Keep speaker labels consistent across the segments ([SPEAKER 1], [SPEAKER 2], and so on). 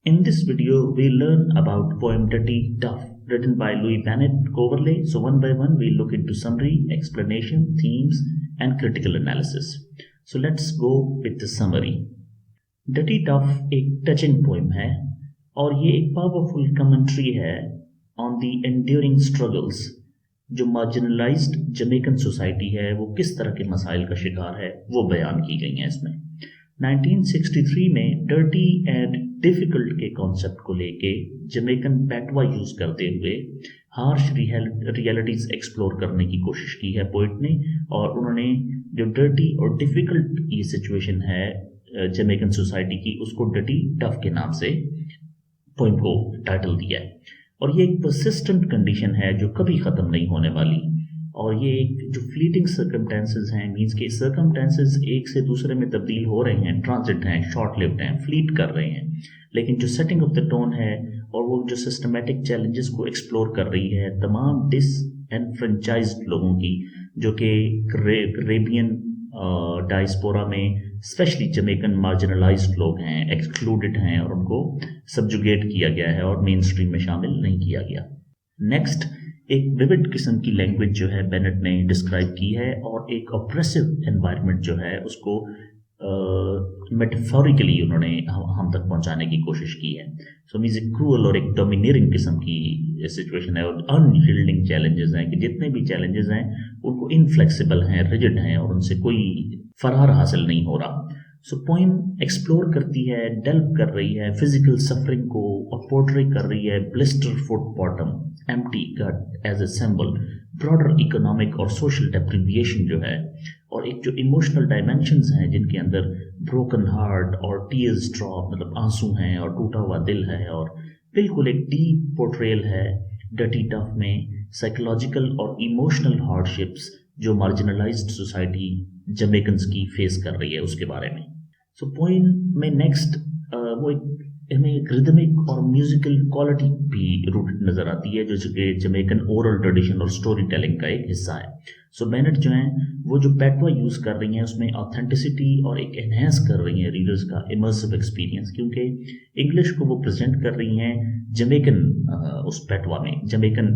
[SPEAKER 1] In this video, we learn about poem Dutty, written by Louise Bennett Coverley. So one by one, we look into summary, explanation, themes, and critical analysis. So let's go with the summary. Dutty एक touching poem है और ये एक powerful commentary है on the enduring struggles जो marginalised Jamaican society है वो किस तरह के मसाइल का शिकार है वो बयान की गई हैं इसमें। 1963 में डर्टी एंड डिफिकल्ट के कॉन्सेप्ट को लेके जमैकन पैटवा यूज करते हुए हार्श रियलिटीज एक्सप्लोर करने की कोशिश की है पोइट ने, और उन्होंने जो डर्टी और डिफिकल्ट ये सिचुएशन है जमैकन सोसाइटी की उसको डर्टी टफ के नाम से पोइम को टाइटल दिया है। और ये एक परसिस्टेंट कंडीशन है जो कभी ख़त्म नहीं होने वाली, और ये एक जो फ्लीटिंग सर्कमटेंसेस हैं, मींस के सर्कमटेंसेस एक से दूसरे में तब्दील हो रहे हैं, ट्रांजिट हैं, शॉर्ट लिव्ड हैं, फ्लीट कर रहे हैं, लेकिन जो सेटिंग ऑफ द टोन है और वो जो सिस्टमेटिक चैलेंजेस को एक्सप्लोर कर रही है तमाम डिसएनफ्रेंचाइज्ड लोगों की, जो कि करेबियन डायस्पोरा में स्पेशली जमैकन मार्जिनलाइज्ड लोग हैं, एक्सक्लूडेड हैं और उनको सब्जुगेट किया गया है और मेन स्ट्रीम में शामिल नहीं किया गया। नेक्स्ट, एक विविड किस्म की लैंग्वेज जो है बेनेट ने डिस्क्राइब की है और एक ऑप्रेसिव एनवायरनमेंट जो है उसको मेटाफोरिकली उन्होंने हम तक पहुंचाने की कोशिश की है। सो मीन्स एक क्रूअल और एक डोमिनेटिंग किस्म की सिचुएशन है और अनयील्डिंग चैलेंजेस हैं कि जितने भी चैलेंजेस हैं उनको इनफ्लेक्सिबल हैं, रिजिड हैं और उनसे कोई फरार हासिल नहीं हो रहा। सो पोइम एक्सप्लोर करती है, डेल्व कर रही है फिजिकल सफरिंग को और पोर्ट्रे कर रही है blister foot bottom, empty gut as a symbol, broader economic और सोशल डेप्रिविएशन जो है, और एक जो इमोशनल डायमेंशंस हैं जिनके अंदर ब्रोकन हार्ट और टीयर्स ड्रॉप मतलब आंसू हैं और टूटा हुआ दिल है, और बिल्कुल एक डीप पोर्ट्रेयल है डर्टी टफ में साइकोलॉजिकल और इमोशनल हार्डशिप्स जो मार्जिनलाइज्ड सोसाइटी जमैकन्स की फेस कर रही है उसके बारे में। सो पोइम में नेक्स्ट वो हमें एक रिदमिक और म्यूजिकल क्वालिटी भी रूटेड नजर आती है जो कि जमैकन ओरल ट्रेडिशन और स्टोरी टेलिंग का एक हिस्सा है। सो बेनेट जो है वो जो पैटवा यूज कर रही हैं उसमें ऑथेंटिसिटी और एक एनहेंस कर रही हैं रीडर्स का इमर्सिव एक्सपीरियंस, क्योंकि इंग्लिश को वो प्रेजेंट कर रही हैं जमैकन उस पैटवा में, जमैकन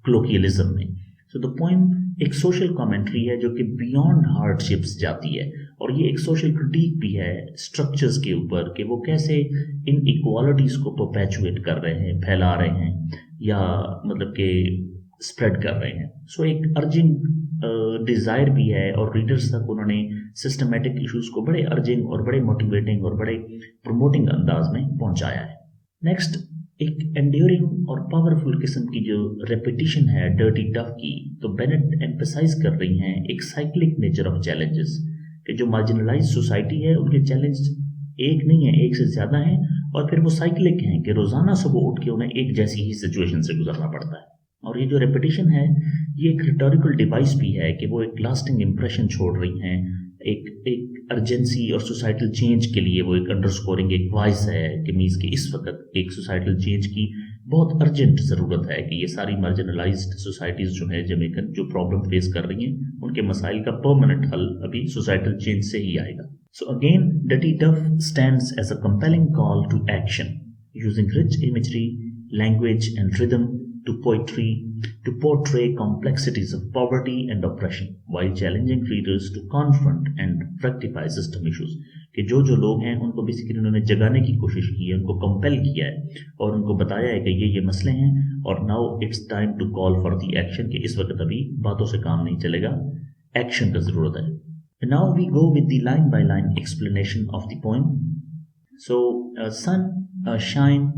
[SPEAKER 1] क्लोकियलिज्म में। सो द पोइम एक सोशल कमेंट्री है जो कि बियॉन्ड हार्डशिप्स जाती है, और ये एक सोशल क्रिटिक भी है स्ट्रक्चर्स के ऊपर कि वो कैसे इन इक्वालिटीज को परपेचुएट कर रहे हैं, फैला रहे हैं या मतलब कि स्प्रेड कर रहे हैं। सो एक अर्जिंग डिजायर भी है और रीडर्स तक उन्होंने सिस्टमेटिक इश्यूज को बड़े अर्जिंग और बड़े मोटिवेटिंग और बड़े प्रमोटिंग अंदाज में पहुंचाया है। नेक्स्ट, एक एंड्यूरिंग और पावरफुल किस्म की जो रेपिटिशन है डर्टी टफ की, तो बेनेट एम्फसाइज कर रही हैं एक साइक्लिक नेचर ऑफ चैलेंजेस कि जो मार्जिनलाइज्ड सोसाइटी है उनके चैलेंज एक नहीं है, एक से ज्यादा हैं, और फिर वो साइक्लिक हैं कि रोजाना सुबह उठ के उन्हें एक जैसी ही सिचुएशन से गुजरना पड़ता है। और ये जो रेपिटेशन है ये एक रिटोरिकल डिवाइस भी है कि वो एक लास्टिंग इंप्रेशन छोड़ रही हैं, एक अर्जेंसी और सोसाइटल चेंज के लिए वो एक अंडरस्कोरिंग एक वॉइस है कि मीन्स कि इस वक्त एक सोसाइटल चेंज की बहुत अर्जेंट ज़रूरत है कि ये सारी मार्जिनलाइज्ड सोसाइटीज़ जो है जमैकन जो प्रॉब्लम फेस कर रही हैं उनके मसाइल का परमानेंट हल अभी सोसाइटल चेंज से ही आएगा। So again dirty tough stands as a compelling call to action using rich imagery, language and rhythm to poetry to portray complexities of poverty and oppression while challenging readers to confront and rectify system issues। कि जो लोग हैं उनको basically उन्होंने जगाने की कोशिश की है, उनको कंपेल किया है और उनको बताया है कि ये मसले हैं और now it's time to call for the action, कि इस वक्त अभी बातों से काम नहीं चलेगा, एक्शन का जरूरत है। Now we go with the line by line explanation of the poem. So sun shine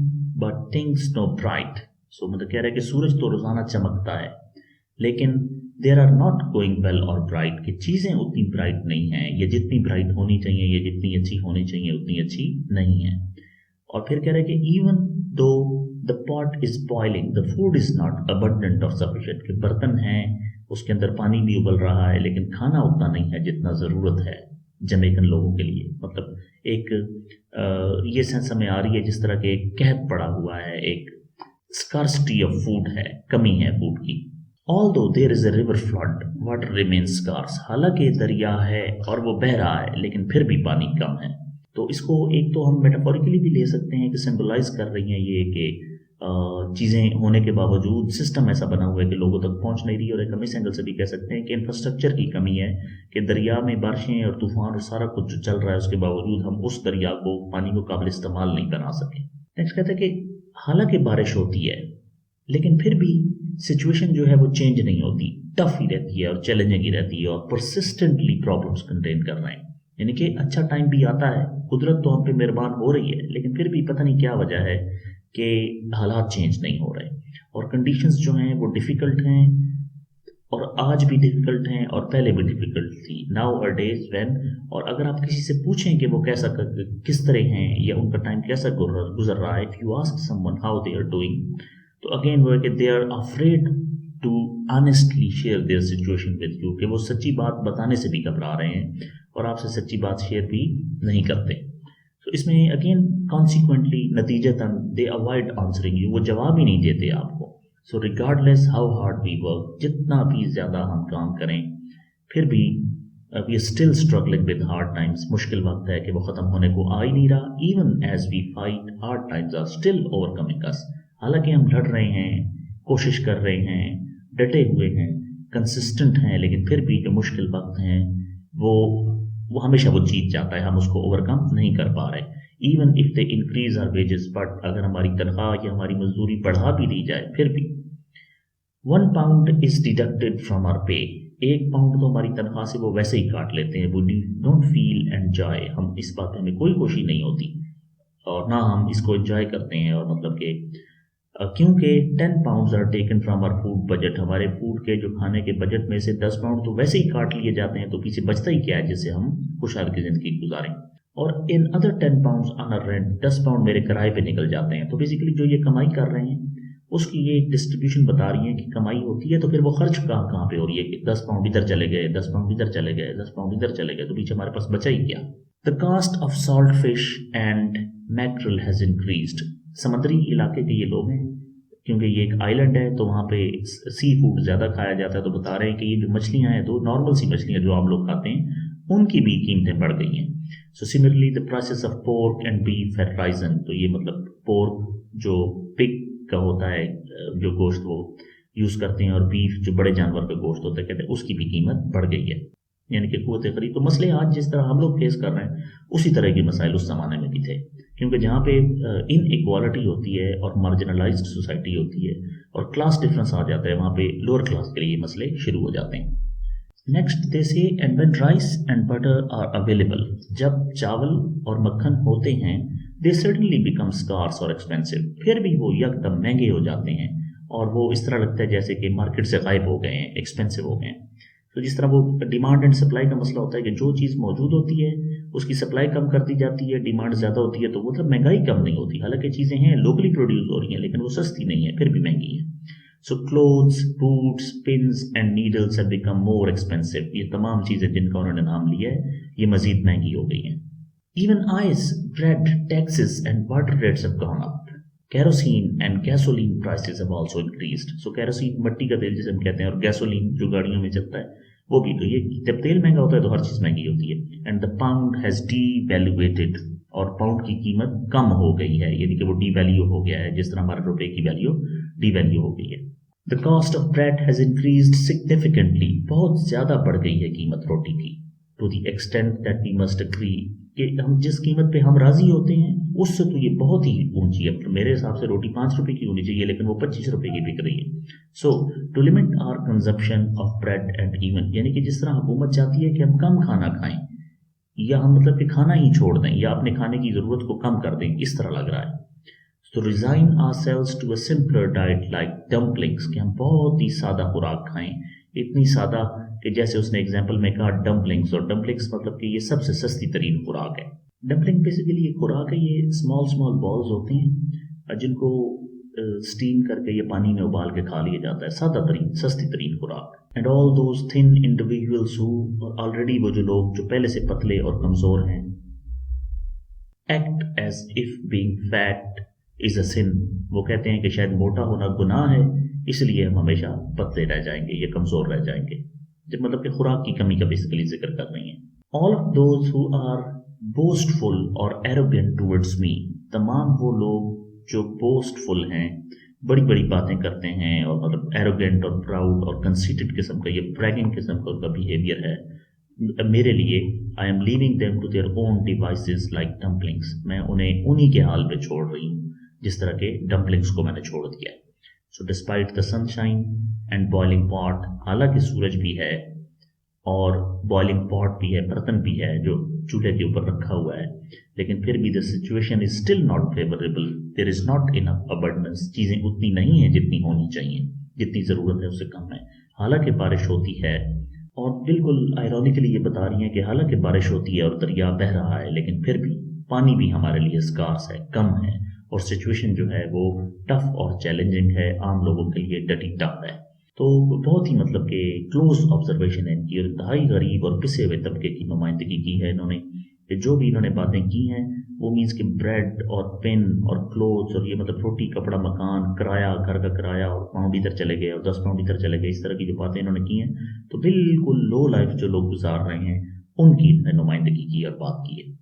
[SPEAKER 1] but things no bright. So मतलब कह रहा है कि सूरज तो रोजाना चमकता है लेकिन there are not going well और ब्राइट, कि चीजें उतनी ब्राइट नहीं हैं, ये जितनी ब्राइट होनी चाहिए, ये जितनी अच्छी होनी चाहिए उतनी अच्छी नहीं है। और फिर कह रहा है कि even though the pot is boiling the food is not abundant और सफिशिएंट, कि बर्तन है उसके अंदर पानी भी उबल रहा है लेकिन खाना उतना नहीं है जितना जरूरत है जमैकन लोगों के लिए। मतलब एक ये सेंस हमें आ रही है जिस तरह के कहत पड़ा हुआ है, एक scarcity of food है, कमी है फूड की। Although there is a river flood, water remains scarce। हालांकि दरिया है और वो बह रहा है लेकिन फिर भी पानी कम है। تو اس کو ایک تو ہم میٹافوریکلی بھی لے سکتے ہیں کہ سمبلائز کر رہی ہیں یہ کہ چیزیں ہونے کے باوجود سسٹم ایسا بنا ہوا ہے کہ لوگوں تک پہنچ نہیں رہی، اور ایک ہم اس اینگل سے بھی کہہ سکتے ہیں کہ انفراسٹرکچر کی کمی ہے کہ دریا میں بارشیں اور طوفان اور سارا کچھ جو چل رہا ہے اس کے باوجود ہم اس دریا کو، پانی کو قابل استعمال نہیں بنا سکے۔ نیکسٹ کہتے ہیں کہ حالانکہ بارش ہوتی ہے لیکن پھر بھی سچویشن جو ہے وہ چینج نہیں ہوتی، ٹف ہی رہتی ہے اور چیلنجنگ ہی رہتی ہے، اور پرسسٹنٹلی پرابلمس کنٹین کر رہے ہیں۔ یعنی کہ اچھا ٹائم بھی آتا ہے، قدرت تو ہم پہ مہربان ہو رہی ہے، لیکن پھر بھی پتہ نہیں کیا وجہ ہے کہ حالات چینج نہیں ہو رہے، اور کنڈیشنز جو ہیں وہ ڈیفیکلٹ ہیں، اور آج بھی ڈیفیکلٹ ہیں اور پہلے بھی ڈیفیکلٹ تھی، ناؤ اور ڈیز وین۔ اور اگر آپ کسی سے پوچھیں کہ وہ کیسا کس طرح ہیں یا ان کا ٹائم کیسا گزر رہا ہے، if you ask someone how they are doing، تو اگین وہ ہے کہ they are afraid to honestly share their situation with you، کہ وہ سچی بات بتانے سے بھی گھبرا رہے ہیں اور آپ سے سچی بات شیئر بھی نہیں کرتے۔ تو اس میں اگین کانسیکوینٹلی نتیجتاً دے اوائڈ آنسرنگ یو، وہ جواب ہی نہیں دیتے آپ کو۔ So regardless how hard we work, جتنا بھی زیادہ ہم کام کریں پھر بھی we are still struggling with hard times, مشکل وقت ہے کہ وہ ختم ہونے کو آ ہی نہیں رہا۔ Even as we fight hard times are still overcoming us, حالانکہ ہم لڑ رہے ہیں، کوشش کر رہے ہیں، ڈٹے ہوئے ہیں، کنسسٹنٹ ہیں، لیکن پھر بھی جو مشکل وقت ہیں وہ ہمیشہ وہ جیت جاتا ہے، ہم اس کو اوور کم نہیں کر پا رہے۔ Even if they increase our wages, but اگر ہماری تنخواہ یا ہماری مزدوری بڑھا بھی دی جائے پھر بھی 1 pound is deducted from our pay، 1 pound تو ہماری تنخواہ سے وہ ویسے ہی کاٹ لیتے ہیں۔ we don't feel enjoy، ہم اس بات میں ہمیں کوئی خوشی نہیں ہوتی اور نہ ہم اس کو انجوائے کرتے ہیں، اور مطلب کہ کیونکہ 10 pounds are taken from our food budget، ہمارے فوڈ کے جو کھانے کے بجٹ میں سے 10 پاؤنڈ تو ویسے ہی کاٹ لیے جاتے ہیں، تو پیچھے بچتا ہی کیا ہے جس سے ہم خوشحال کی زندگی گزاریں۔ اور in other 10 pounds on our rent، 10 pound میرے کرائے پہ نکل جاتے ہیں۔ تو بیسیکلی جو یہ کمائی کر رہے ہیں اس کی یہ ڈسٹریبیوشن بتا رہی ہے کہ کمائی ہوتی ہے تو پھر وہ خرچ کہاں پہ ہو رہی ہے، کہ 10 پاؤنڈ ادھر چلے گئے، 10 پاؤنڈ ادھر چلے گئے، 10 پاؤنڈ ادھر چلے گئے، تو پیچھے ہمارے پاس بچا ہی کیا۔ The cost of salt fish and mackerel has increased، سمندری علاقے کے یہ لوگ ہیں، کیونکہ یہ ایک آئیلینڈ ہے تو وہاں پہ سی فوڈ زیادہ کھایا جاتا ہے، تو بتا رہے ہیں کہ یہ جو مچھلیاں ہیں، دو نارمل سی مچھلیاں جو عام لوگ کھاتے ہیں، ان کی بھی قیمتیں بڑھ گئی ہیں۔ So similarly the prices of pork and beef have risen، تو یہ مطلب پورک جو پگ کا ہوتا ہے جو گوشت وہ یوز کرتے ہیں، اور بیف جو بڑے جانور کا گوشت ہوتا ہے، کہتے ہیں اس کی بھی قیمت بڑھ گئی ہے، یعنی کہ قوت خرید۔ تو مسئلے آج جس طرح ہم لوگ فیس کر رہے ہیں اسی طرح کے مسائل اس زمانے میں بھی تھے، کیونکہ جہاں پہ ان ایکوالٹی ہوتی ہے اور مارجنلائزڈ سوسائٹی ہوتی ہے اور کلاس ڈفرنس آ جاتا ہے، وہاں پہ لوور کلاس کے لیے یہ مسئلے شروع ہو جاتے ہیں۔ Next they say and when rice and butter are available, جب چاول اور مکھن ہوتے ہیں دے سڈنلی بیکم اسکارس اور ایکسپینسو، پھر بھی وہ یکدم مہنگے ہو جاتے ہیں اور وہ اس طرح لگتا ہے جیسے کہ مارکیٹ سے غائب ہو گئے ہیں، ایکسپینسو ہو گئے ہیں۔ تو جس طرح وہ ڈیمانڈ اینڈ سپلائی کا مسئلہ ہوتا ہے کہ جو چیز موجود ہوتی ہے اس کی سپلائی کم کر دی جاتی ہے، ڈیمانڈ زیادہ ہوتی ہے، تو مطلب مہنگائی کم نہیں ہوتی، حالانکہ چیزیں ہیں لوکلی پروڈیوس ہو رہی ہیں لیکن وہ سستی نہیں ہے، پھر بھی مہنگی ہیں۔ So clothes, boots, pins and needles have become more expensive, یہ تمام چیزیں جن کا انہوں نے نام لیا ہے یہ مزید مہنگی ہو گئی ہیں۔ Even ice, bread, taxes and water rates have gone up, kerosene and gasoline prices have also increased. So kerosene مٹی کا تیل جسے ہم کہتے ہیں، اور گیسولین جو گاڑیوں میں چلتا ہے وہ بھی، تو یہ جب تیل مہنگا ہوتا ہے تو ہر چیز مہنگی ہوتی ہے۔ And the pound has D ویلویٹڈ، اور پاؤنڈ کی قیمت کم ہو گئی ہے، یعنی کہ وہ ڈی ویلیو ہو گیا ہے، جس طرح ہمارے روپے کی ویلیو ڈی ویلیو ہو گئی ہے۔ The cost of bread has increased significantly, بہت زیادہ بڑھ گئی ہے قیمت روٹی کی، to the extent that we must agree, کہ ہم جس قیمت پہ ہم راضی ہوتے ہیں اس سے تو یہ بہت ہی اونچی ہے۔ میرے حساب سے روٹی 5 روپے کی ہونی چاہیے لیکن وہ 25 روپے کی بک رہی ہے۔ So to limit our consumption of bread and even, یعنی کہ جس طرح حکومت چاہتی ہے کہ ہم کم کھانا کھائیں، یا ہم مطلب کہ کھانا ہی چھوڑ دیں یا اپنے کھانے کی ضرورت کو کم کر دیں، اس طرح لگ رہا ہے۔ تو resign ourselves to a simpler diet like dumplings, کہ ہم بہت ہی سادہ خوراک کھائیں، اتنی سادہ کہ جیسے اس نے ایگزامپل میں کہا ڈمپلنگس، اور ڈمپلنگس مطلب کہ یہ سب سے سستی ترین خوراک ہے۔ ڈمپلنگ بیسیکلی یہ خوراک ہے، یہ اسمال بالز ہوتے ہیں جن کو اسٹیم کر کے یا پانی میں ابال کے کھا لیا جاتا ہے، سادہ ترین سستی ترین خوراک۔ And all those thin individuals who, اور آلریڈی وہ جو لوگ جو پہلے سے پتلے اور کمزور ہیں، act as if being fat is a sin, وہ کہتے ہیں کہ شاید موٹا ہونا گناہ ہے اس لیے ہم ہمیشہ پتلے رہ جائیں گے یا کمزور رہ جائیں گے، جب مطلب کہ خوراک کی کمی کا بیسیکلی ذکر کر رہی ہیں۔ All of those who are boastful और एरोगेंट टुवर्ड्स मी, तमाम वो लोग जो बोस्टफुल हैं, बड़ी बड़ी बातें करते हैं और मतलब एरोगेंट और प्राउड और कंसीटेड किस्म का, ये ब्रैगिंग किस्म का उनका बिहेवियर है मेरे लिए, I am leaving them to their own devices like dumplings, मैं उन्हें उन्हीं के हाल पे छोड़ रही हूँ जिस तरह के डम्पलिंग्स को मैंने छोड़ दिया है। So despite the sunshine and boiling pot, हालांकि सूरज भी है और बॉइलिंग पॉट भी है, बर्तन भी है जो चूल्हे के ऊपर रखा हुआ है, लेकिन फिर भी the situation is still not favourable, there is not enough abundance, चीज़ें उतनी नहीं है जितनी होनी चाहिए, जितनी ज़रूरत है उससे कम है। हालांकि बारिश होती है, और बिल्कुल आयरॉनिकली ये बता रही हैं कि हालांकि बारिश होती है और दरिया बह रहा है, लेकिन फिर भी पानी भी हमारे लिए स्कार्स है, कम है, और सिचुएशन जो है वो टफ और चैलेंजिंग है, आम लोगों के लिए डटी टफ है। तो बहुत ही मतलब कि क्लोज ऑब्जर्वेशन है इनकी, और इंतहाई गरीब और पिसे हुए तबके की नुमाइंदगी की है इन्होंने, कि जो भी इन्होंने बातें की हैं वो मीन्स कि ब्रेड और पेन और क्लोथ्स और ये मतलब रोटी कपड़ा मकान किराया, घर का किराया, और पाउंड इधर चले गए और 10 पाउंड इधर चले गए, इस तरह की जो बातें इन्होंने की हैं, तो बिल्कुल लो लाइफ जो लोग गुजार रहे हैं उनकी इन्होंने नुमाइंदगी की और बात की है।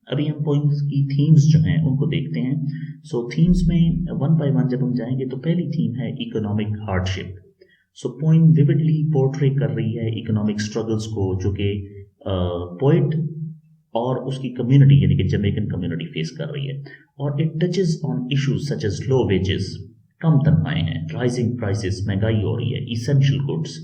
[SPEAKER 1] अभी हम पॉइंट्स की थीम्स जो हैं उनको देखते हैं। सो थीम्स में वन बाय वन जब हम जाएंगे तो पहली थीम है इकोनॉमिक हार्डशिप। सो पोइम विविडली पोर्ट्रे कर रही है इकोनॉमिक स्ट्रगल्स को जो कि पोइट और उसकी कम्युनिटी यानी कि जमैकन कम्युनिटी फेस कर रही है, और it touches on issues such as low wages, कम तनख्वाहें हैं, राइजिंग प्राइसेस, महंगाई हो रही है, essential goods,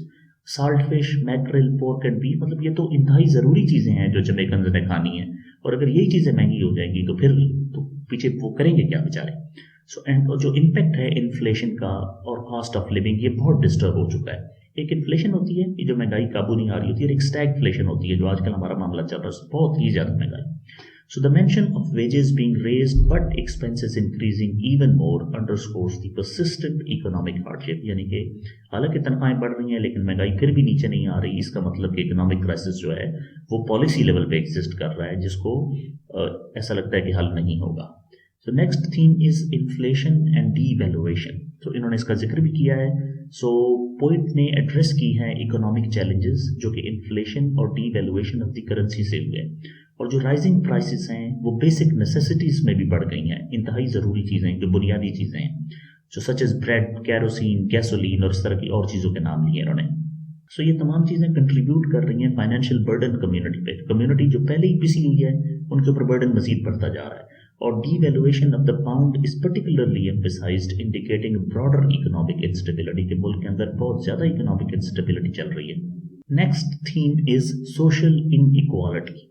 [SPEAKER 1] salt fish, mackerel, pork and beef, मतलब ये तो इंतहाई ज़रूरी चीज़ें हैं जो जमैकन ने खानी है, और अगर यही चीज़ें महंगी हो जाएंगी तो फिर तो पीछे वो करेंगे क्या बेचारे। सो एंड जो इम्पैक्ट है इन्फ्लेशन का और कॉस्ट ऑफ लिविंग, ये बहुत डिस्टर्ब हो चुका है। एक इन्फ्लेशन होती है कि जो महंगाई काबू नहीं आ रही होती है, और एक स्टैगफ्लेशन होती है जो आजकल हमारा मामला चल रहा है, बहुत ही ज़्यादा महंगाई। So the mention of wages being raised but expenses increasing even more underscores the persistent economic hardship, यानी कि हालांकि तनख्वाहें बढ़ रही हैं लेकिन महंगाई फिर भी नीचे नहीं आ रही, इसका मतलब कि इकोनॉमिक क्राइसिस जो है वो पॉलिसी लेवल पे एग्जिस्ट कर रहा है, जिसको ऐसा लगता है कि हल नहीं होगा। So next theme is inflation and devaluation. तो इन्होंने इसका जिक्र भी किया है। सो पोइट ने एड्रेस की है इकोनॉमिक चैलेंजेस जो कि इन्फ्लेशन और डीवैल्यूएशन ऑफ द करेंसी से हुए, और जो राइजिंग प्राइसेस हैं वो बेसिक नेसेसिटीज में भी बढ़ गई हैं, इंतहाई ज़रूरी चीज़ें जो बुनियादी चीज़ें हैं, जो such as bread, kerosene, gasoline और इस तरह की और चीज़ों के नाम लिए इन्होंने। सो ये तमाम चीज़ें कंट्रीब्यूट कर रही हैं फाइनेंशियल बर्डन कम्युनिटी पे। कम्युनिटी जो पहले ही पिसी हुई है उनके ऊपर बर्डन मजीद बढ़ता जा रहा है, और devaluation of the pound is particularly emphasised, indicating broader economic instability, के मुल्क के अंदर बहुत ज़्यादा इकोनॉमिक इंस्टेबिलिटी चल रही है। Next theme is social inequality.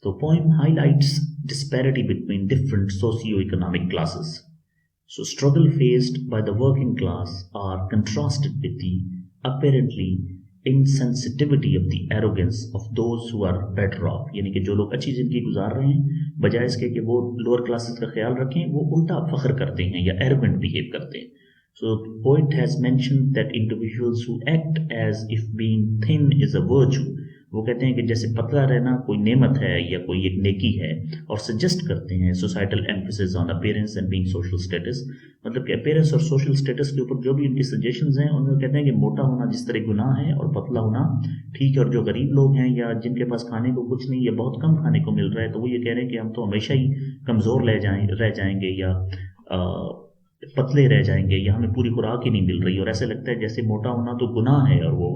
[SPEAKER 1] The poem highlights disparity between different socio-economic classes. So struggle faced by the working class are contrasted with the apparently insensitivity of the arrogance of those who are better off, यानी कि जो लोग अच्छी जिंदगी गुजार रहे हैं बजाय इसके कि वो लोअर क्लासेस का ख्याल रखें, वो उल्टा फख्र करते हैं या एरोगेंट बिहेव करते हैं। So the poet has mentioned that individuals who act as if being thin is a virtue, वो कहते हैं कि जैसे पतला रहना कोई नेमत है या कोई एक नेकी है, और सजेस्ट करते हैं societal emphasis on appearance and being social status, मतलब कि अपीयरेंस और सोशल स्टेटस के ऊपर जो भी उनकी सजेशंस हैं उनमें कहते हैं कि मोटा होना जिस तरह गुनाह है और पतला होना ठीक है, और जो गरीब लोग हैं या जिनके पास खाने को कुछ नहीं या बहुत कम खाने को मिल रहा है तो वो ये कह रहे हैं कि हम तो हमेशा ही कमज़ोर रह जाएंगे या पतले रह जाएंगे या हमें पूरी खुराक ही नहीं मिल रही, और ऐसे लगता है जैसे मोटा होना तो गुनाह है और वो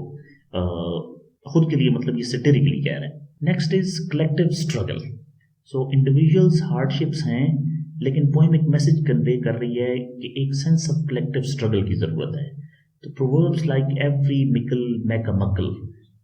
[SPEAKER 1] खुद के लिए मतलब ये सेटेरिकली कह रहे हैं। Next is collective struggle. So individuals hardships हैं लेकिन पोएम एक मैसेज कन्वे कर रही है कि एक सेंस ऑफ कलेक्टिव स्ट्रगल की ज़रूरत है। तो proverbs like every mickle make a muckle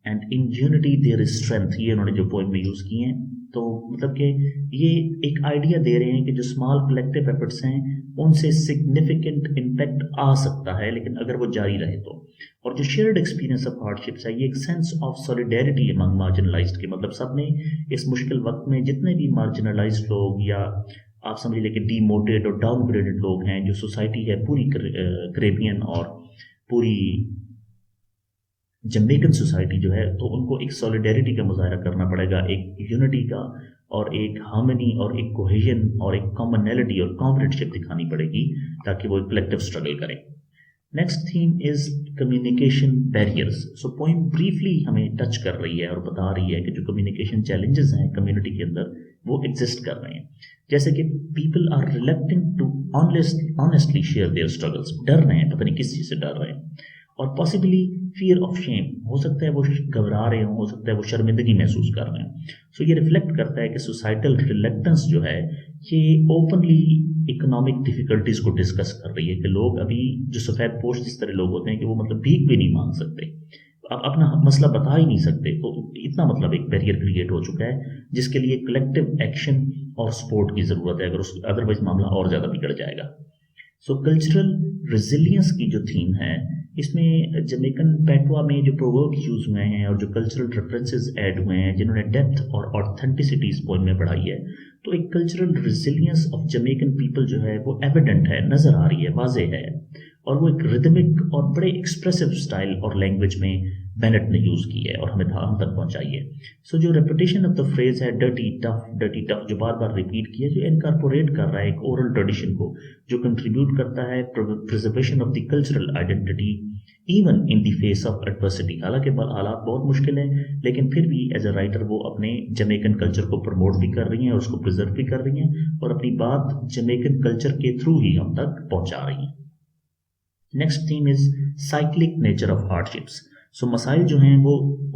[SPEAKER 1] and in unity there is strength, ये उन्होंने जो पोएम में यूज़ किए हैं, तो मतलब कि ये एक आइडिया दे रहे हैं कि जो स्मॉल कलेक्टिव एफर्ट्स हैं उनसे सिग्निफिकेंट इम्पैक्ट आ सकता है, लेकिन अगर वो जारी रहे तो। और जो शेयर्ड एक्सपीरियंस ऑफ हार्डशिप्स है ये एक sense of solidarity among marginalised के, मतलब सब ने इस मुश्किल वक्त में जितने भी मार्जिनलाइज्ड लोग या आप समझ लें कि डीमोटेड और डाउनग्रेडेड लोग हैं, जो सोसाइटी है पूरी करेबियन और पूरी जमैकन सोसाइटी जो है, तो उनको एक सॉलिडेरिटी का मुजाहरा करना पड़ेगा, एक यूनिटी का और एक हार्मनी और एक कोहेजन और एक कॉमनैलिटी और कॉमरेडशिप दिखानी पड़ेगी ताकि वो एक कलेक्टिव स्ट्रगल करें। Next theme is communication barriers. So poem briefly हमें टच कर रही है और बता रही है कि जो कम्युनिकेशन चैलेंजेस हैं कम्युनिटी के अंदर वो एग्जिस्ट कर रहे हैं। जैसे कि people are reluctant to honestly share their struggles, डर रहे हैं, पता नहीं किस चीज़ से डर रहे हैं, और पॉसिबली फियर ऑफ शेम, हो सकता है वो घबरा रहे हो सकता है वो शर्मिंदगी महसूस कर रहे हैं। सो ये रिफ्लेक्ट करता है कि सोसाइटल रिलेक्टेंस जो है ये ओपनली इकोनॉमिक डिफिकल्टीज को डिस्कस कर रही है, कि लोग अभी जो सफ़ेद पोश जिस तरह लोग होते हैं कि वो मतलब भीख भी नहीं मांग सकते, अब अपना मसला बता ही नहीं सकते, तो इतना मतलब एक बैरियर क्रिएट हो चुका है जिसके लिए कलेक्टिव एक्शन और सपोर्ट की ज़रूरत है, अगर अदरवाइज मामला और ज़्यादा बिगड़ जाएगा। सो कल्चरल रेजिलियंस की जो थीम है, इसमें जमैकन पैटवा में जो प्रोवर्ब्स यूज हुए हैं और जो कल्चरल रेफरेंसेस ऐड हुए हैं जिन्होंने डेप्थ और ऑथेंटिसिटी इस पोएम में बढ़ाई है, तो एक cultural resilience of Jamaican people जो है वो एविडेंट है, नज़र आ रही है, वाजे है, और वो एक रिदमिक और बड़े एक्सप्रेसिव स्टाइल और लैंग्वेज में बेनेट ने यूज़ की है और हमें हम तक पहुंचाई है। सो जो रेपिटेशन ऑफ द फ्रेज है डर्टी टफ, जो बार बार रिपीट किया, जो इनकॉर्पोरेट कर रहा है एक ओरल ट्रेडिशन को, जो कंट्रीब्यूट करता है preservation of the cultural identity even in the face of adversity. हालांकि हालात बहुत मुश्किल है, लेकिन फिर भी एज अ राइटर वो अपने जमैकन कल्चर को प्रमोट भी कर रही हैं और उसको प्रिजर्व भी कर रही हैं और अपनी बात जमैकन कल्चर के थ्रू ही हम तक पहुंचा रही हैं। Next theme is cyclic nature of hardships. So मसाइल जो हैं वो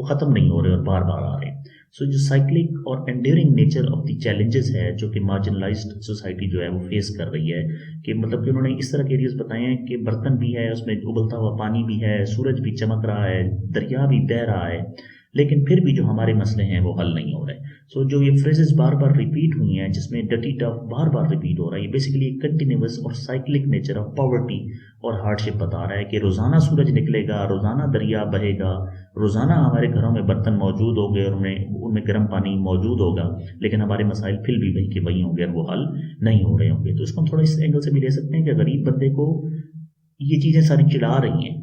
[SPEAKER 1] ख़त्म नहीं हो रहे और बार बार आ रहे हैं। सो जो साइक्लिक और enduring nature of the challenges है जो कि मार्जिनलाइज्ड सोसाइटी जो है वो फेस कर रही है, कि मतलब कि उन्होंने इस तरह के एरियाज बताए हैं कि बर्तन भी है, उसमें उबलता हुआ पानी भी है, सूरज भी चमक रहा है, दरिया भी बह रहा है, लेकिन फिर भी जो हमारे मसले हैं वो हल नहीं हो रहे। सो जो ये फ्रेजेस बार बार रिपीट हुई हैं जिसमें डटी टफ बार बार रिपीट हो रहा है, ये बेसिकली कंटिन्यूअस और साइक्लिक नेचर ऑफ पॉवर्टी और हार्डशिप बता रहा है कि रोज़ाना सूरज निकलेगा, रोज़ाना दरिया बहेगा, रोज़ाना हमारे घरों में बर्तन मौजूद होंगे और उनमें गर्म पानी मौजूद होगा, लेकिन हमारे मसाइल फिर भी वही के वही होंगे और वो हल नहीं हो रहे होंगे। तो इसको हम थोड़ा इस एंगल से भी ले सकते हैं कि गरीब बंदे को ये चीज़ें सारी चिढ़ा रही हैं,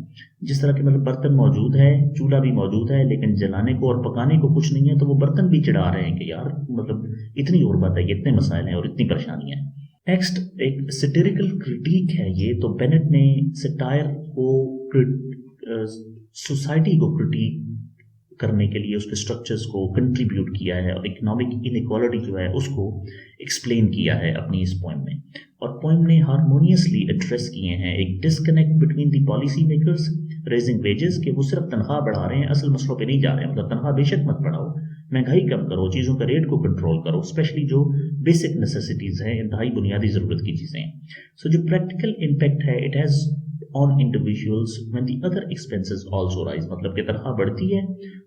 [SPEAKER 1] जिस तरह के मतलब बर्तन मौजूद है, चूल्हा भी मौजूद है, लेकिन जलाने को और पकाने को कुछ नहीं है, तो वो बर्तन भी चिढ़ा रहे हैं कि यार मतलब इतनी और बात है, इतने मसाइल हैं और इतनी परेशानियां हैं। नेक्स्ट एक सैटिरिकल क्रिटिक है ये, तो बेनेट ने सटायर को सोसाइटी को क्रिटिक करने के लिए उसके स्ट्रक्चर्स को कंट्रीब्यूट किया है और इकोनॉमिक इनइक्वालिटी जो है उसको एक्सप्लेन किया है अपनी इस पोएम में। और पोएम ने हारमोनियसली एड्रेस किए हैं एक disconnect between the policy makers raising wages, कि वो सिर्फ तनख्वाह बढ़ा रहे हैं, असल मसलों पे नहीं जा रहे हैं। मतलब तनख्वाह बेशक मत बढ़ाओ, महंगाई कम करो, चीज़ों का रेट को कंट्रोल करो, स्पेशली जो बेसिक नेसेसिटीज़ हैं, इंतहाई बुनियादी ज़रूरत की चीज़ें हैं। सो जो प्रैक्टिकल इम्पैक्ट है it has on individuals when the other expenses also rise, मतलब कि तनख्वाह बढ़ती है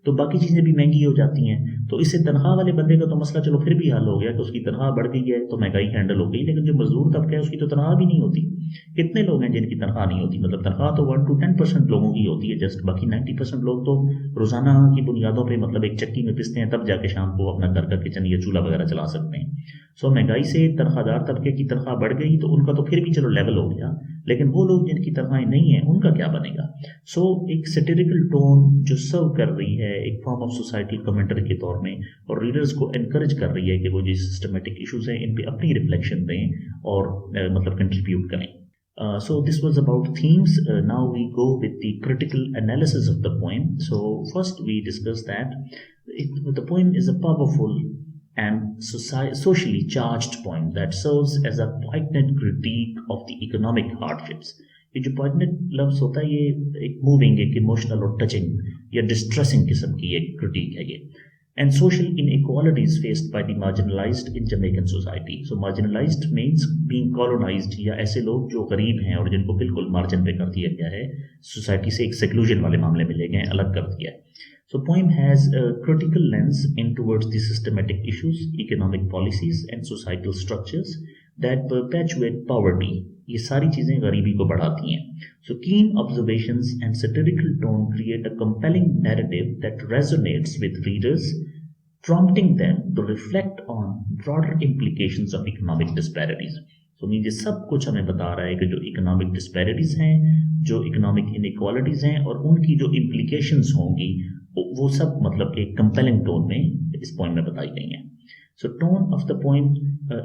[SPEAKER 1] तो बाकी चीज़ें भी महंगी हो जाती हैं। तो इससे तनख्वाह वाले बंदे का तो मसला चलो फिर भी हल हो गया कि उसकी तनख्वाह बढ़ गई है तो महंगाई हैंडल हो गई, लेकिन जो मजदूर तबका है उसकी तो तनख्वाह भी नहीं होती। कितने लोग हैं जिनकी तनख्वाह नहीं होती? मतलब तनख्वाह तो 1 to 10% लोगों की होती है जस्ट, बाकी 90% लोग तो रोजाना की बुनियादों पे मतलब एक चक्की में पिसते हैं तब जाके शाम को अपना घर का किचन या चूल्हा वगैरह चला सकते हैं। सो महंगाई से तनख्वाहदार तबके की तनख्वाह बढ़ गई तो उनका तो फिर भी चलो लेवल हो गया, लेकिन वो लोग जिनकी तनख्वाहें नहीं है उनका क्या बनेगा? सो एक सैटिरिकल टोन जो सर्व कर रही है एक फॉर्म ऑफ सोसाइटल कमेंटरी के तौर में, और रीडर्स को एनकरेज कर रही है कि वो जो सिस्टमेटिक इश्यूज हैं इन पे अपनी रिफ्लेक्शन दें और मतलब कंट्रीब्यूट करें। So this was about themes. Now we go with the critical analysis of the poem. So first we discussed that the poem is a powerful and socially charged poem that serves as a poignant critique of the economic hardships. ये जो poignant लफ्ज़ होता है ये एक moving, एक emotional और touching या डिस्ट्रेसिंग किस्म की एक क्रिटिक है ये, and social inequalities faced by the marginalized in Jamaican society. So marginalized means being colonized, या ऐसे लोग जो गरीब हैं और जिनको बिल्कुल मार्जिन पे कर दिया गया है, सोसाइटी से एक सेक्लूजन वाले मामले में ले गए, अलग कर दिया है। So poem has a critical lens in towards the systematic issues, economic policies and societal structures that perpetuate poverty. ये सारी चीज़ें गरीबी को बढ़ाती हैं। So keen observations and satirical tone create a compelling narrative that resonates with readers, prompting them to reflect on broader implications of economic disparities. So ये सब कुछ हमें बता रहा है कि जो इकोनॉमिक डिस्पैरिटीज हैं, जो इकोनॉमिक इनइक्वालिटीज हैं और उनकी जो इम्प्लीकेशंस होंगी वो सब मतलब एक कंपेलिंग टोन में इस पोएम में बताई गई हैं। So tone of the poem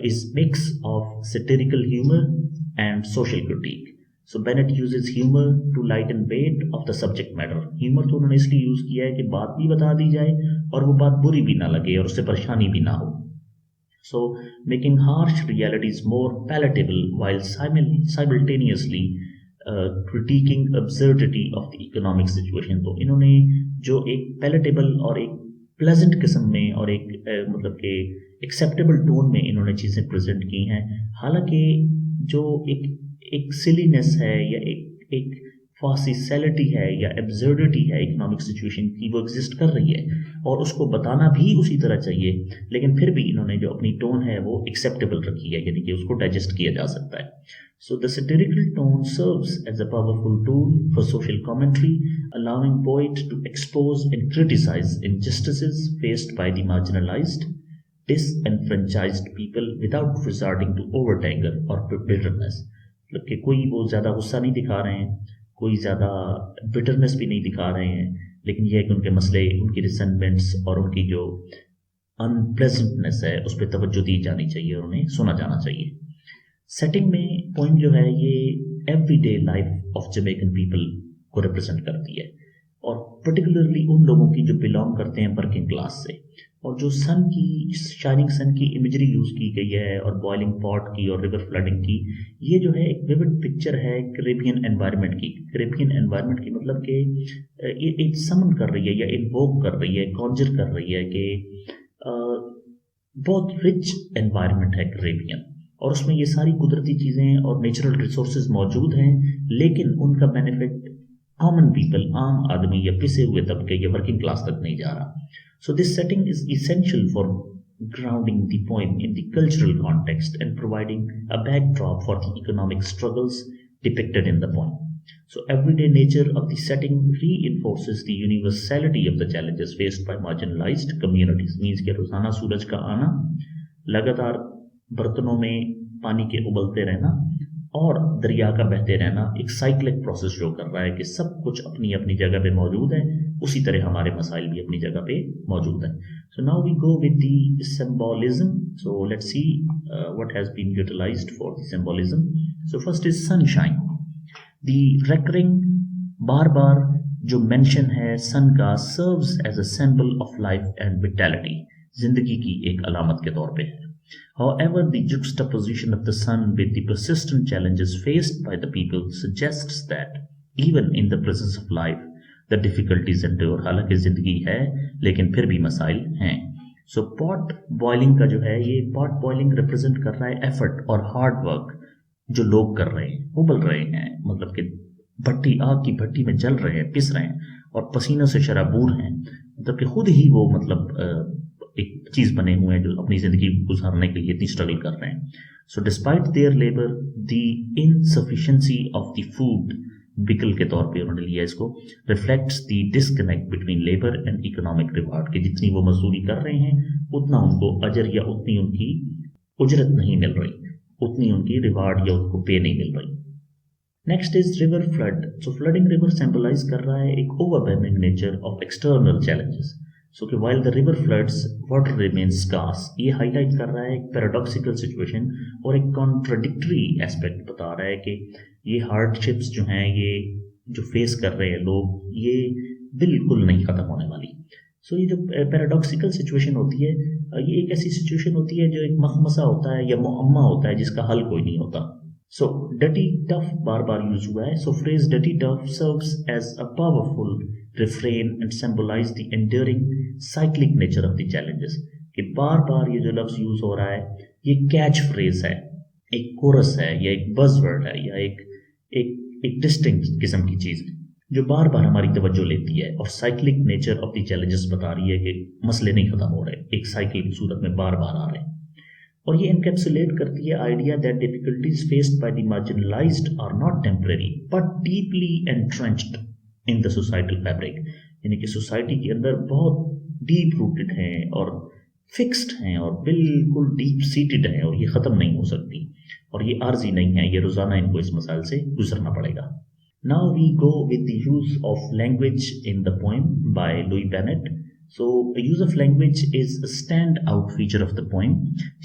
[SPEAKER 1] is mix of satirical humor and social critique. So Bennett uses humor to lighten weight of the subject matter. Humor तो उन्होंने इसलिए यूज किया है कि बात भी बता दी जाए और वो बात बुरी भी ना लगे और उससे परेशानी भी ना हो। So making harsh realities more palatable while simultaneously critiquing absurdity of the economic situation. तो इन्होंने जो एक palatable और एक pleasant किस्म में और एक मतलब कि acceptable tone में इन्होंने चीज़ें present की हैं, हालांकि जो एक silliness है या एक फासिसैलिटी है या एब्सर्डिटी है इकोनॉमिक सिचुएशन की, वो एग्जिस्ट कर रही है और उसको बताना भी उसी तरह चाहिए, लेकिन फिर भी इन्होंने जो अपनी टोन है वो एक्सेप्टेबल रखी है, यानी कि उसको डाइजेस्ट किया जा सकता है. So the satirical tone serves as a powerful tool for social commentary, allowing poets to expose and criticize injustices faced by the marginalized, disenfranchised people without resorting to overt anger or bitterness. मतलब कि कोई वो ज़्यादा गुस्सा नहीं दिखा रहे हैं, कोई ज़्यादा बिटरनेस भी नहीं दिखा रहे हैं, लेकिन यह है कि उनके मसले, उनकी रिसेंटमेंट्स और उनकी जो अनप्लेजेंटनेस है उस पर तवज्जो दी जानी चाहिए और उन्हें सुना जाना चाहिए. सेटिंग में पॉइंट जो है ये everyday life of Jamaican people को रिप्रेजेंट करती है, और पर्टिकुलरली उन लोगों की जो बिलोंग करते हैं वर्किंग क्लास से, और जो सन की, शाइनिंग सन की इमेजरी यूज की गई है और बॉइलिंग पॉट की और रिवर फ्लडिंग की, ये जो है एक विविड पिक्चर है कैरेबियन एनवायरनमेंट की. कैरेबियन एनवायरनमेंट की मतलब कि ये समन कर रही है या इन्वोक कर रही है, कॉन्जर कर रही है कि बहुत रिच एनवायरनमेंट है कैरेबियन, और उसमें ये सारी कुदरती चीज़ें और नेचुरल रिसोर्सेज मौजूद हैं, लेकिन उनका बेनिफिट कॉमन पीपल, आम आदमी या पिसे हुए तबके या वर्किंग क्लास तक नहीं जा रहा. So this setting is essential for grounding the poem in the cultural context and providing a backdrop for the economic struggles depicted in the poem. So everyday nature of the setting reinforces the universality of the challenges faced by marginalized communities. Means कि रोजाना सूरज का आना, लगातार बर्तनों में पानी के उबलते रहना और दरिया का बहते रहना एक साइक्लिक प्रोसेस शो कर रहा है कि सब कुछ अपनी अपनी जगह पे मौजूद है, उसी तरह हमारे मसाइल भी अपनी जगह पे मौजूद है. So now we go with the symbolism. So let's see what has been utilised for the symbolism. So first is sunshine. The recurring बार बार जो मेंशन है सन का serves as a symbol of life and vitality, जिंदगी की एक अलामत के तौर पे है. However, the juxtaposition of the sun with the persistent challenges faced by the people suggests that even in the presence of life, the difficulties endure. हालांकि जिंदगी है लेकिन फिर भी मसाइल हैं. So pot boiling का जो है, ये pot boiling represent कर रहा है एफर्ट और हार्ड वर्क जो लोग कर रहे हैं, उबल रहे हैं, मतलब कि भट्टी, आग की भट्टी में जल रहे हैं, पिस रहे हैं और पसीनों से शराबूर हैं, मतलब कि खुद ही वो मतलब एक चीज बने हुए हैं जो अपनी जिंदगी गुजारने के लिए इतनी स्ट्रगल कर रहे हैं. So despite there labour the insufficiency of the food, बिकल के तौर पे उन्होंने लिया इसको, reflects the disconnect between labour and economic reward, कि जितनी वो मजदूरी कर रहे हैं उतना उनको अजर या उतनी उनकी उजरत नहीं मिल रही, उतनी उनकी रिवार्ड या उनको पे नहीं मिल रही. Next is river flood. So flooding river symbolise कर रहा है एक overwhelming nature of external challenges. So कि while the river floods, water remains scarce. ये हाईलाइट कर रहा है एक पैराडॉक्सिकल सिचुएशन और एक कॉन्ट्राडिक्टरी एस्पेक्ट बता रहा है कि ये हार्डशिप्स जो हैं, ये जो फेस कर रहे हैं लोग, ये बिल्कुल नहीं ख़त्म होने वाली. सो ये जो पैराडॉक्सिकल सिचुएशन होती है, ये एक ऐसी सिचुएशन होती है जो एक मखमसा होता है या मुअम्मा होता है जिसका हल कोई नहीं होता. सो डटी टफ बार बार यूज हुआ है. So phrase dutty tough serves as a powerful refrain and symbolize the enduring cyclic nature of the challenges. कि बार बार ये जो लफ्ज यूज हो रहा है ये कैच फ्रेज है, एक कोरस है या एक बज़वर्ड है या एक डिस्टिंक्ट किस्म की चीज है जो बार बार हमारी तवज्जो लेती है और cyclic nature of the challenges बता रही है कि मसले नहीं खत्म हो रहे, एक साइकिल की सूरत में बार बार आ रहे हैं. और ये एनकैप्सुलेट करती है idea that difficulties faced by the marginalised are not temporary but deeply entrenched in the societal fabric, यानी कि सोसाइटी के अंदर बहुत डीप रूटेड हैं और फिक्स्ड हैं और बिल्कुल डीप सीटेड हैं और ये ख़त्म नहीं हो सकती और ये आर्जी नहीं है, ये रोज़ाना इनको इस मसाइल से गुजरना पड़ेगा. Now we go with the use of language in the poem by Louise Bennett. So the use of language is a standout feature of the poem.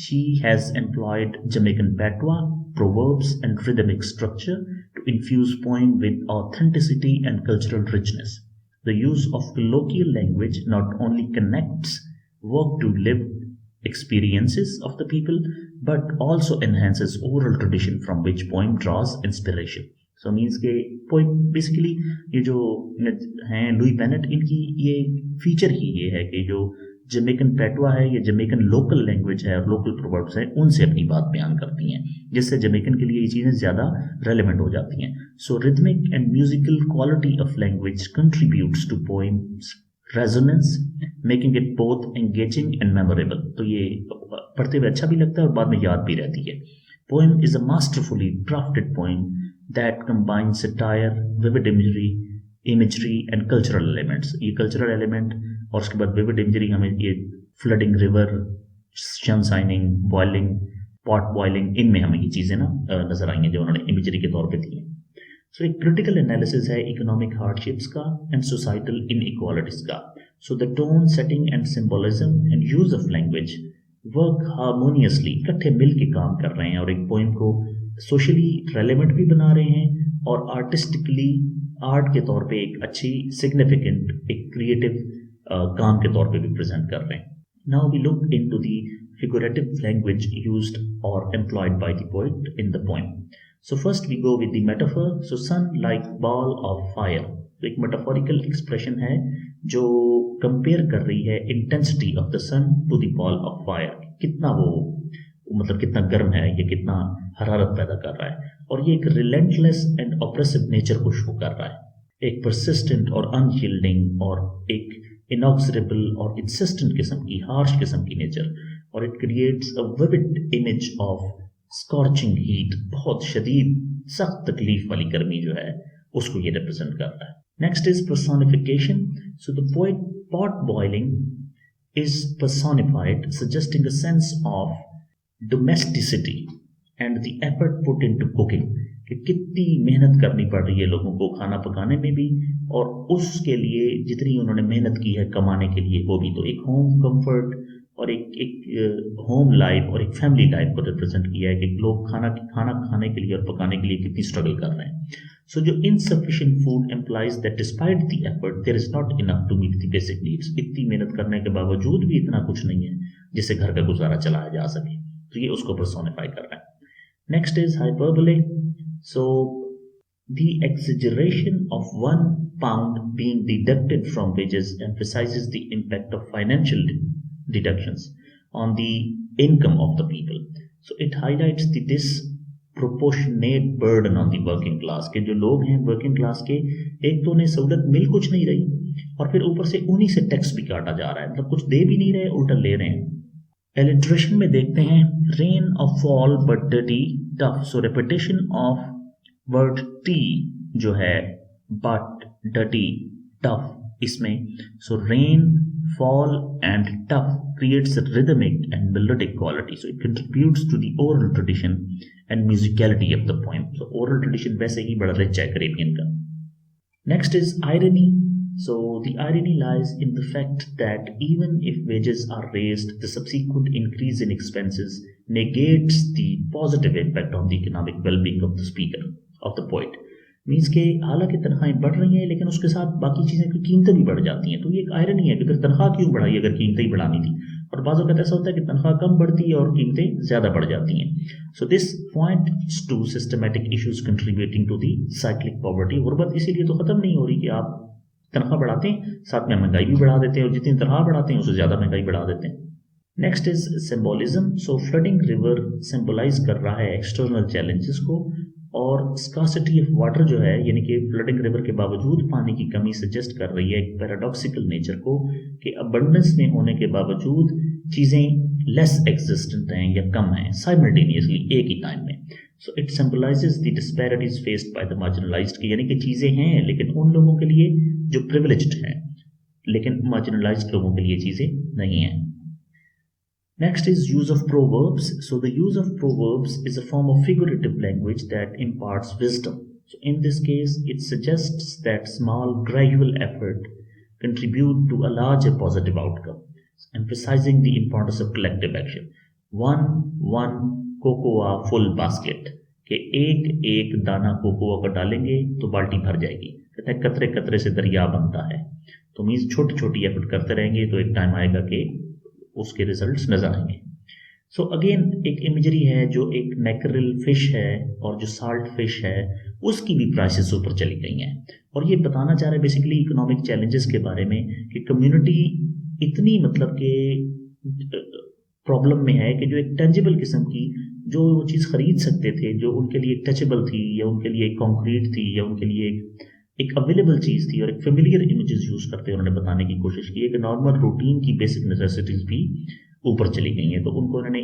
[SPEAKER 1] She has employed Jamaican patois, proverbs and rhythmic structure to infuse poem with authenticity and cultural richness. The use of colloquial language not only connects work to lived experiences of the people, but also enhances oral tradition from which poem draws inspiration. So means के poem basically ये जो हैं Louis Bennett, इनकी ये feature ही ये है कि जो जमैकन पैटवा है या जमैकन लोकल लैंग्वेज है और लोकल प्रोवर्ब्स है उनसे अपनी बात बयान करती हैं, जिससे जमैकन के लिए ये चीज़ें ज़्यादा रेलेवेंट हो जाती हैं. So rhythmic and musical quality of language contributes to poem's resonance, making it both engaging and memorable. तो ये पढ़ते हुए अच्छा भी लगता है और बाद में याद भी रहती है. Poem is a masterfully drafted poem that combines satire, vivid imagery and cultural elements. ये कल्चरल एलिमेंट और उसके बाद विविड इमेजरी, हमें ये flooding river, sun shining, boiling, pot boiling, इनमें हमें ये चीज़ें ना नजर आई हैं जो उन्होंने इमेजरी के तौर पे दी हैं. सो एक क्रिटिकल एनालिसिस है इकोनॉमिक हार्डशिप्स का एंड सोसाइटल इनइक्वालिटीज का. So the tone, setting and symbolism and use of language work harmoniously, इकट्ठे मिल के काम कर रहे हैं और एक पोइम को सोशली रेलेवेंट भी बना रहे हैं और आर्टिस्टिकली आर्ट के तौर पे एक अच्छी सिग्निफिकेंट एक क्रिएटिव काम के तौर पे भी प्रेजेंट कर रहे हैं. Now we look into the figurative language used or employed by the poet in the poem. So first we go with the metaphor. So sun like ball of fire. तो एक metaphorical expression है जो compare कर रही है intensity of the sun to the ball of fire. कितना वो मतलब कितना गर्म है या कितना हरारत पैदा कर रहा है, और ये एक relentless and oppressive nature को show कर रहा है, एक persistent और unyielding और एक inexorable और insistent किस्म की, harsh किस्म की nature, और it creates a vivid image of scorching heat. बहुत शदीद सख्त तकलीफ वाली गर्मी जो है उसको ये रिप्रेजेंट कर रहा है. Next is personification. So the poet pot boiling is personified, suggesting a sense of domesticity and the effort put into cooking. कि कितनी मेहनत करनी पड़ रही है लोगों को खाना पकाने में भी, और उसके लिए जितनी उन्होंने मेहनत की है कमाने के लिए वो भी. तो एक होम कंफर्ट और एक होम लाइफ और एक फैमिली लाइफ को रिप्रेजेंट किया है कि लोग खाना खाने के लिए और पकाने के लिए कितनी स्ट्रगल कर रहे हैं. सो जो insufficient food implies that despite the effort there is not enough to meet the basic needs. इतनी मेहनत करने के बावजूद भी इतना कुछ नहीं है जिससे घर का गुजारा चलाया जा सके. तो ये उसको पर्सोनिफाई कर रहा है. Next is hyperbole. So the exaggeration of 1 pound being deducted from wages emphasizes the impact of financial deductions on the income of the people. So it highlights the disproportionate burden on the working class. के जो लोग हैं working class के, एक तो उन्हें सहूलत मिल कुछ नहीं रही और फिर ऊपर से उन्हीं से टैक्स भी काटा जा रहा है, मतलब कुछ दे भी नहीं रहे, उल्टा ले रहे हैं. एलिट्रेशन में देखते हैं rain of fall but dutty tough. So repetition of word T जो है बट डटी टफ इसमें. So rain, fall and tough creates a rhythmic and melodic quality, so it contributes to the oral tradition and musicality of the poem. So oral tradition वैसे ही बड़ा rich है Caribbean का. Next is irony. So the irony lies in the fact that even if wages are raised, the subsequent increase in expenses negates the positive impact on the economic well-being of the speaker, of the poet. Means के हालांकि तनख्वाहें बढ़ रही हैं लेकिन उसके साथ बाकी चीज़ें की कीमतें भी बढ़ जाती हैं. तो ये एक आयरनी है कि फिर तनख्वाह क्यों बढ़ाई अगर कीमतें ही बढ़ानी थी, और बाज़ वक़्त ऐसा होता है कि तनख्वाह कम बढ़ती है और कीमतें ज़्यादा बढ़ जाती हैं. So this points to systematic issues contributing to the cyclic poverty. गुर्बत इसीलिए तो ख़त्म नहीं हो रही कि आप तनख्वाह बढ़ाते हैं साथ में महंगाई भी बढ़ा देते हैं, और जितनी तनख्वाह बढ़ाते हैं उससे ज़्यादा महंगाई बढ़ा देते हैं. Next is symbolism. So flooding river symbolise कर रहा है एक्सटर्नल चैलेंजेस को, और स्कार्सिटी ऑफ वाटर जो है यानी कि फ्लडिंग रिवर के बावजूद पानी की कमी सजेस्ट कर रही है एक पैराडॉक्सिकल नेचर को कि अबंडेंस में होने के बावजूद चीज़ें लेस एग्जिस्टेंट हैं या कम हैं साइमल्टेनियसली एक ही टाइम में. So it symbolizes the disparities faced by the marginalised, यानी कि चीज़ें हैं लेकिन उन लोगों के लिए जो प्रिविलेज्ड हैं, लेकिन मार्जिनलाइज्ड लोगों के लिए चीज़ें नहीं हैं. Next is use of proverbs. So the use of proverbs is a form of figurative language that imparts wisdom. So in this case, it suggests that small gradual effort contribute to a larger positive outcome, emphasizing the importance of collective action. One cocoa full basket. कि एक एक दाना cocoa का डालेंगे तो बाल्टी भर जाएगी. कहते हैं कतरे कतरे से दरिया बनता है. तो मीन्स छोटी छोटी एफर्ट करते रहेंगे तो एक टाइम आएगा कि उसके रिजल्ट्स नजर आएंगे। सो अगेन एक इमेजरी है जो एक मैकरल फिश है और जो साल्ट फिश है उसकी भी प्राइसेस ऊपर चली गई हैं, और ये बताना चाह रहे हैं बेसिकली इकोनॉमिक चैलेंजेस के बारे में कि कम्युनिटी इतनी मतलब कि प्रॉब्लम में है कि जो एक टेंजिबल किस्म की जो वो चीज़ खरीद सकते थे, जो उनके लिए टचेबल थी या उनके लिए एक कॉन्क्रीट थी या उनके लिए एक अवेलेबल चीज़ थी और एक फेमिलियर इमेजेस यूज़ करते उन्होंने बताने की कोशिश की है कि नॉर्मल रूटीन की बेसिक नेसेसिटीज़ भी ऊपर चली गई हैं, तो उनको उन्होंने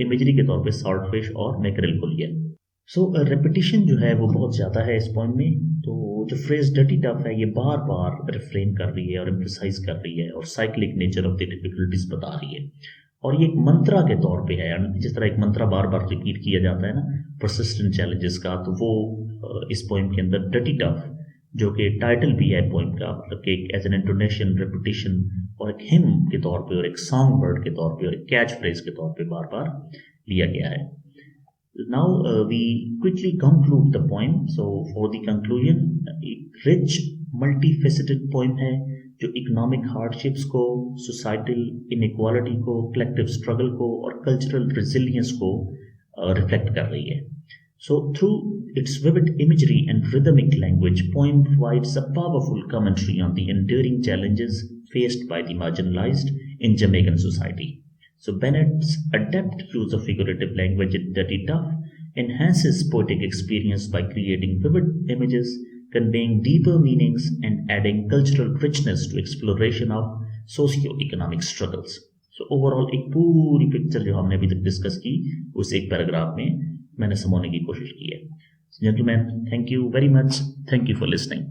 [SPEAKER 1] इमेजरी के तौर पे सॉल्ट फिश और मैकरेल को लिया। सो रेपिटेशन जो है वो बहुत ज़्यादा है इस पॉइंट में, तो जो फ्रेज डटी टफ है ये बार बार रिफ्रेन कर रही है और एम्फसाइज कर रही है और cyclic nature of the difficulties बता रही है, और ये एक मंत्रा के तौर पे है, जिस तरह एक मंत्रा बार बार रिपीट किया जाता है ना परसिस्टेंट चैलेंजेस का, तो वो इस पोइम के अंदर डटी टफ जो कि टाइटल भी है पोइम का, मतलब कि एज एन इंटोनेशन रेपिटेशन और एक हिम के तौर पे और एक सॉन्ग वर्ड के तौर पे और एक कैच फ्रेज के तौर पे बार बार लिया गया है। Now we quickly conclude the poem. So for the conclusion, एक rich multifaceted poem है जो इकोनॉमिक हार्डशिप्स को, सोसाइटल इनइक्वालिटी को, कलेक्टिव स्ट्रगल को और कल्चरल रेजिलियंस को रिफ्लेक्ट कर रही है। So through its vivid imagery and rhythmic language, poem provides a powerful commentary on the enduring challenges faced by the marginalized in Jamaican society. So Bennett's adept use of figurative language in Dutty enhances poetic experience by creating vivid images, conveying deeper meanings and adding cultural richness to exploration of socio-economic struggles. So overall एक पूरी picture जो हमने अभी तक discuss की उस एक paragraph में मैंने समझाने की कोशिश की है। Gentlemen, thank you very much. Thank you for listening.